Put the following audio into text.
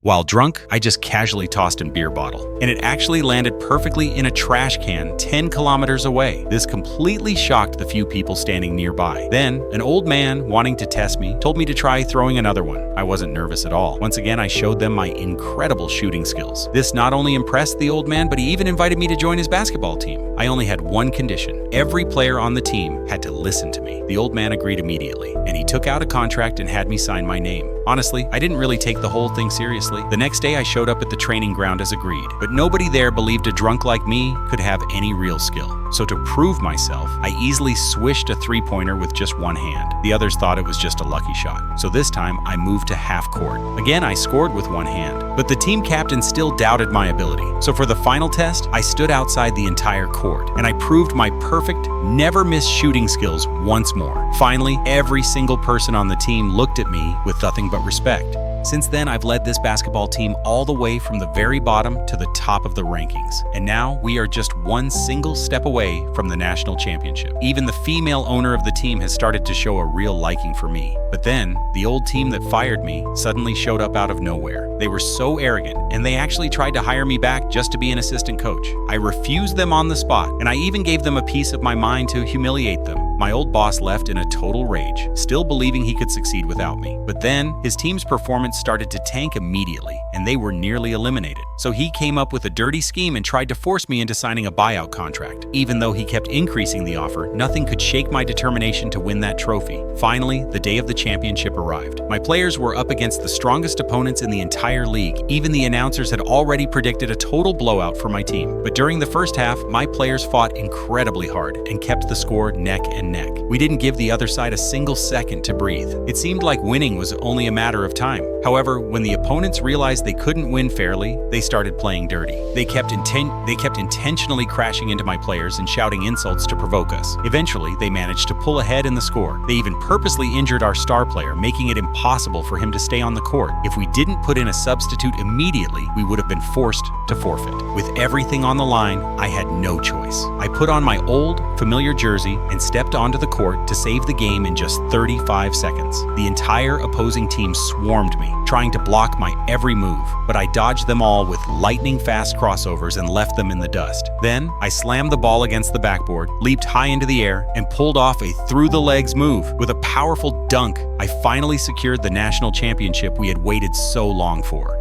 While drunk, I just casually tossed a beer bottle, and it actually landed perfectly in a trash can 10 kilometers away. This completely shocked the few people standing nearby. Then, an old man, wanting to test me, told me to try throwing another one. I wasn't nervous at all. Once again, I showed them my incredible shooting skills. This not only impressed the old man, but he even invited me to join his basketball team. I only had one condition. Every player on the team had to listen to me. The old man agreed immediately, and he took out a contract and had me sign my name. Honestly, I didn't really take the whole thing seriously. The next day, I showed up at the training ground as agreed, but nobody there believed a drunk like me could have any real skill. So to prove myself, I easily swished a three-pointer with just one hand. The others thought it was just a lucky shot. So this time, I moved to half court. Again, I scored with one hand, but the team captain still doubted my ability. So for the final test, I stood outside the entire court, and I proved my perfect, never-miss shooting skills once more. Finally, every single person on the team looked at me with nothing but respect. Since then, I've led this basketball team all the way from the very bottom to the top of the rankings. And now we are just one single step away from the national championship. Even the female owner of the team has started to show a real liking for me. But then, the old team that fired me suddenly showed up out of nowhere. They were so arrogant, and they actually tried to hire me back just to be an assistant coach. I refused them on the spot, and I even gave them a piece of my mind to humiliate them. My old boss left in a total rage, still believing he could succeed without me. But then, his team's performance started to tank immediately, and they were nearly eliminated. So he came up with a dirty scheme and tried to force me into signing a buyout contract. Even though he kept increasing the offer, nothing could shake my determination to win that trophy. Finally, the day of the championship arrived. My players were up against the strongest opponents in the entire league. Even the announcers had already predicted a total blowout for my team. But during the first half, my players fought incredibly hard and kept the score neck and neck. We didn't give the other side a single second to breathe. It seemed like winning was only a matter of time. However, when the opponents realized they couldn't win fairly, they started playing dirty. They kept intentionally crashing into my players and shouting insults to provoke us. Eventually, they managed to pull ahead in the score. They even purposely injured our star player, making it impossible for him to stay on the court. If we didn't put in a substitute immediately, we would have been forced to forfeit. With everything on the line, I had no choice. I put on my old, familiar jersey and stepped onto the court to save the game in just 35 seconds. The entire opposing team swarmed me, trying to block my every move, but I dodged them all with lightning-fast crossovers and left them in the dust. Then, I slammed the ball against the backboard, leaped high into the air, and pulled off a through-the-legs move. With a powerful dunk, I finally secured the national championship we had waited so long for.